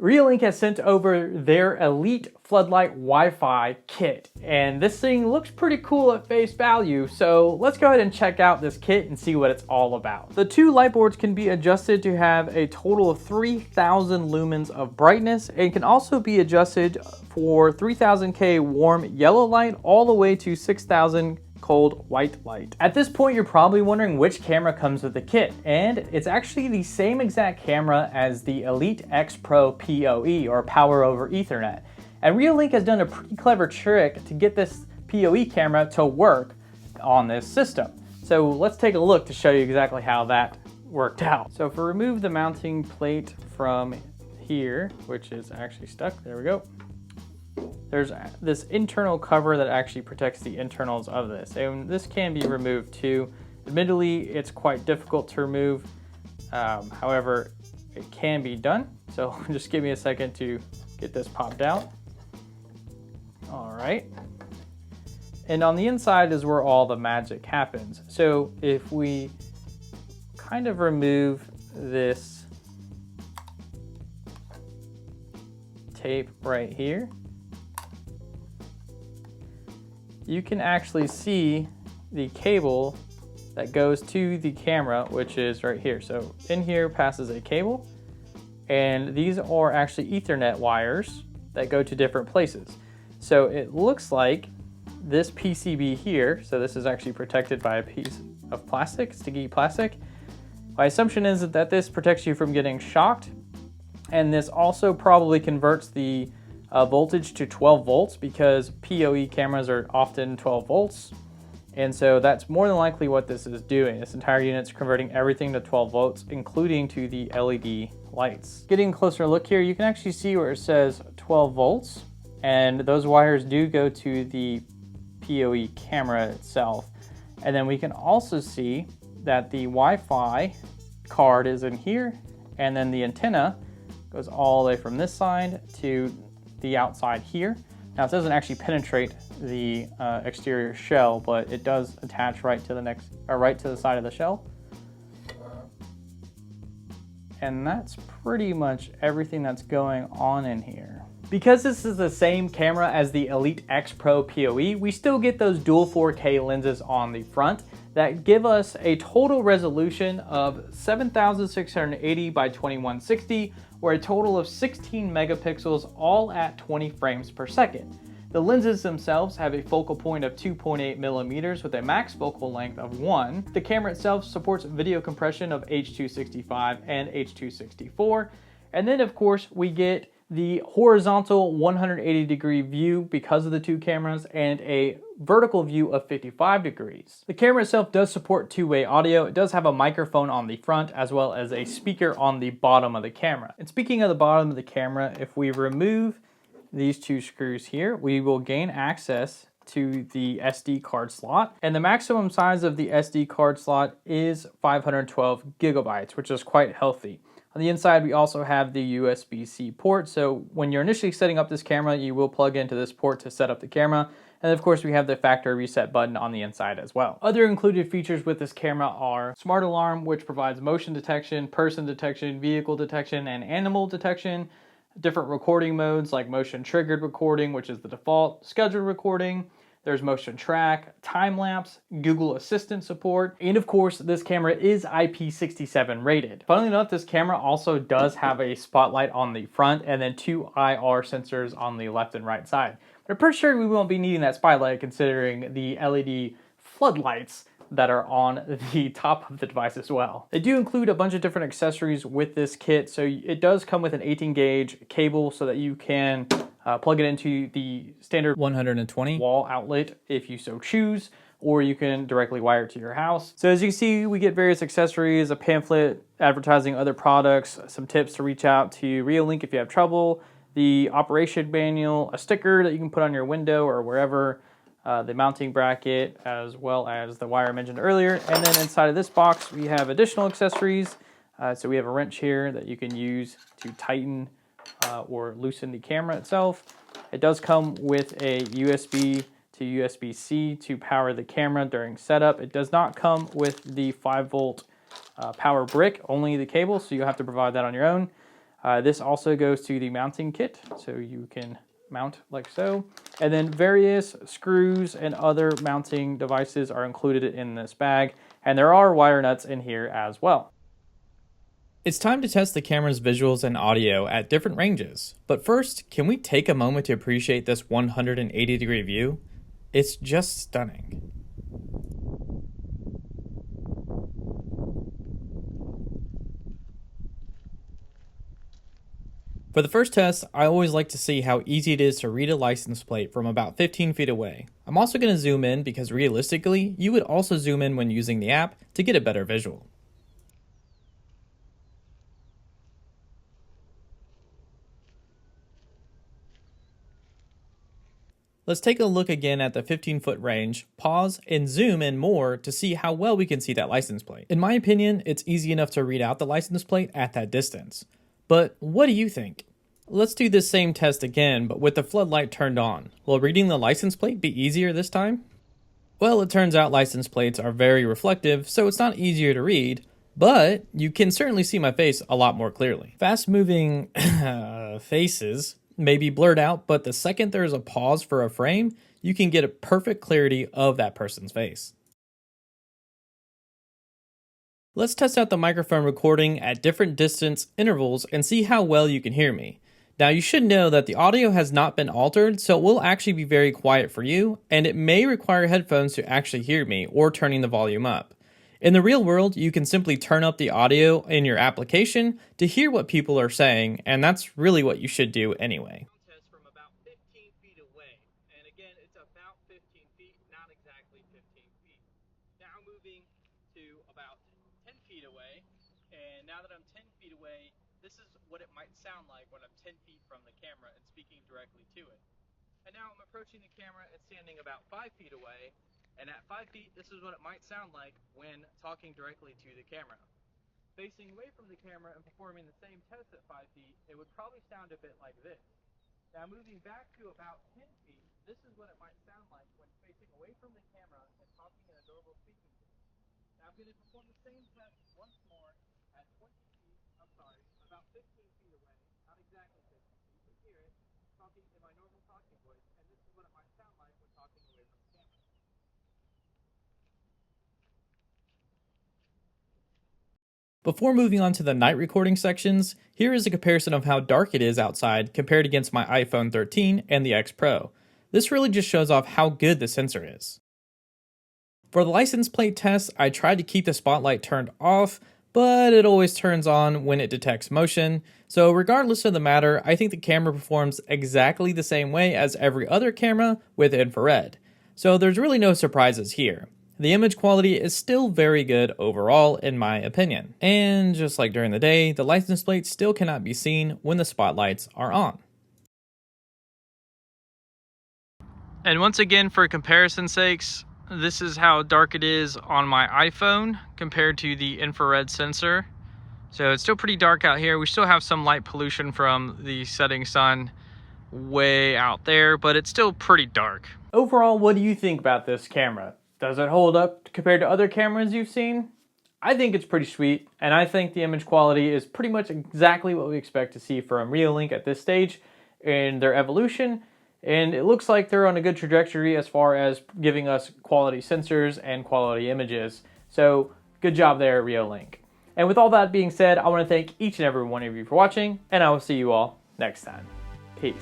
Reolink has sent over their Elite Floodlight Wi-Fi kit, and this thing looks pretty cool at face value, so let's go ahead and check out this kit and see what it's all about. The two light boards can be adjusted to have a total of 3,000 lumens of brightness, and can also be adjusted for 3000K warm yellow light all the way to 6000 cold white light. At this point, you're probably wondering which camera comes with the kit, and it's actually the same exact camera as the Elite XPro PoE, or Power over Ethernet. And Reolink has done a pretty clever trick to get this PoE camera to work on this system. So let's take a look to show you exactly how that worked out. So if we remove the mounting plate from here, which is actually stuck, there we go. There's this internal cover that actually protects the internals of this, and this can be removed too. Admittedly, it's quite difficult to remove, however, it can be done. So just give me a second to get this popped out. All right. And on the inside is where all the magic happens. So if we kind of remove this tape right here, you can actually see the cable that goes to the camera, which is right here. So in here passes a cable, and these are actually Ethernet wires that go to different places. So it looks like this PCB here, so this is actually protected by a piece of plastic, sticky plastic. My assumption is that this protects you from getting shocked, and this also probably converts the voltage to 12 volts because PoE cameras are often 12 volts. And so that's more than likely what this is doing. This entire unit's converting everything to 12 volts, including to the LED lights. Getting a closer look here, you can actually see where it says 12 volts, and those wires do go to the PoE camera itself. And then we can also see that the Wi-Fi card is in here, and then the antenna goes all the way from this side to the outside here. Now it doesn't actually penetrate the exterior shell, but it does attach right to the side of the shell. And that's pretty much everything that's going on in here. Because this is the same camera as the Elite XPro PoE, we still get those dual 4K lenses on the front that give us a total resolution of 7680 by 2160, or a total of 16 megapixels, all at 20 frames per second. The lenses themselves have a focal point of 2.8 millimeters with a max focal length of 1. The camera itself supports video compression of H.265 and H.264. And then of course we get the horizontal 180-degree view because of the two cameras, and a vertical view of 55 degrees. The camera itself does support two-way audio. It does have a microphone on the front as well as a speaker on the bottom of the camera. And speaking of the bottom of the camera, if we remove these two screws here, we will gain access to the SD card slot. And the maximum size of the SD card slot is 512 gigabytes, which is quite healthy. On the inside, we also have the USB-C port. So when you're initially setting up this camera, you will plug into this port to set up the camera. And of course, we have the factory reset button on the inside as well. Other included features with this camera are Smart Alarm, which provides motion detection, person detection, vehicle detection, and animal detection. Different recording modes like motion triggered recording, which is the default, scheduled recording. There's motion track, time lapse, Google Assistant support, and of course this camera is IP67 rated. Funnily enough, this camera also does have a spotlight on the front and then two IR sensors on the left and right side. But I'm pretty sure we won't be needing that spotlight considering the LED floodlights that are on the top of the device as well. They do include a bunch of different accessories with this kit. So it does come with an 18 gauge cable so that you can plug it into the standard 120 wall outlet if you so choose, or you can directly wire it to your house. So as you can see, we get various accessories, a pamphlet advertising other products, some tips to reach out to Reolink if you have trouble, the operation manual, a sticker that you can put on your window or wherever, the mounting bracket, as well as the wire I mentioned earlier. And then inside of this box, we have additional accessories. So we have a wrench here that you can use to tighten or loosen the camera itself. It does come with a USB to USB-C to power the camera during setup. It does not come with the 5-volt power brick, only the cable, so you'll have to provide that on your own. This also goes to the mounting kit, so you can mount like so. And then various screws and other mounting devices are included in this bag, and there are wire nuts in here as well. It's time to test the camera's visuals and audio at different ranges. But first, can we take a moment to appreciate this 180-degree view? It's just stunning. For the first test, I always like to see how easy it is to read a license plate from about 15 feet away. I'm also going to zoom in because realistically, you would also zoom in when using the app to get a better visual. Let's take a look again at the 15-foot range, pause, and zoom in more to see how well we can see that license plate. In my opinion, it's easy enough to read out the license plate at that distance. But what do you think? Let's do this same test again, but with the floodlight turned on. Will reading the license plate be easier this time? Well, it turns out license plates are very reflective, so it's not easier to read, but you can certainly see my face a lot more clearly. Fast-moving faces may be blurred out, but the second there is a pause for a frame, you can get a perfect clarity of that person's face. Let's test out the microphone recording at different distance intervals and see how well you can hear me. Now you should know that the audio has not been altered, so it will actually be very quiet for you, and it may require headphones to actually hear me or turning the volume up. In the real world, you can simply turn up the audio in your application to hear what people are saying, and that's really what you should do anyway. Test from about 15 feet away, and again, it's about 15 feet, not exactly 15 feet. Now moving to about 10 feet away, and now that I'm 10 feet away, this is what it might sound like when I'm 10 feet from the camera and speaking directly to it. And now I'm approaching the camera and standing about 5 feet away, and at 5 feet, this is what it might sound like when talking directly to the camera. Facing away from the camera and performing the same test at 5 feet, it would probably sound a bit like this. Now moving back to about 10 feet, this is what it might sound like when facing away from the camera and talking in a normal speaking voice. Now I'm going to perform the same test once more at 20 feet, about 15 feet away, not exactly 50 feet, you can hear it, talking in my normal talking voice, and this is what it might sound like when talking away from the camera. Before moving on to the night recording sections, here is a comparison of how dark it is outside compared against my iPhone 13 and the XPro. This really just shows off how good the sensor is. For the license plate test, I tried to keep the spotlight turned off, but it always turns on when it detects motion. So regardless of the matter, I think the camera performs exactly the same way as every other camera with infrared. So there's really no surprises here. The image quality is still very good overall in my opinion. And just like during the day, the license plate still cannot be seen when the spotlights are on. And once again, for comparison's sakes, this is how dark it is on my iPhone compared to the infrared sensor. So it's still pretty dark out here. We still have some light pollution from the setting sun way out there, but it's still pretty dark. Overall, what do you think about this camera? Does it hold up compared to other cameras you've seen? I think it's pretty sweet, and I think the image quality is pretty much exactly what we expect to see from Reolink at this stage in their evolution, and it looks like they're on a good trajectory as far as giving us quality sensors and quality images. So good job there, Reolink. And with all that being said, I want to thank each and every one of you for watching, and I will see you all next time. Peace.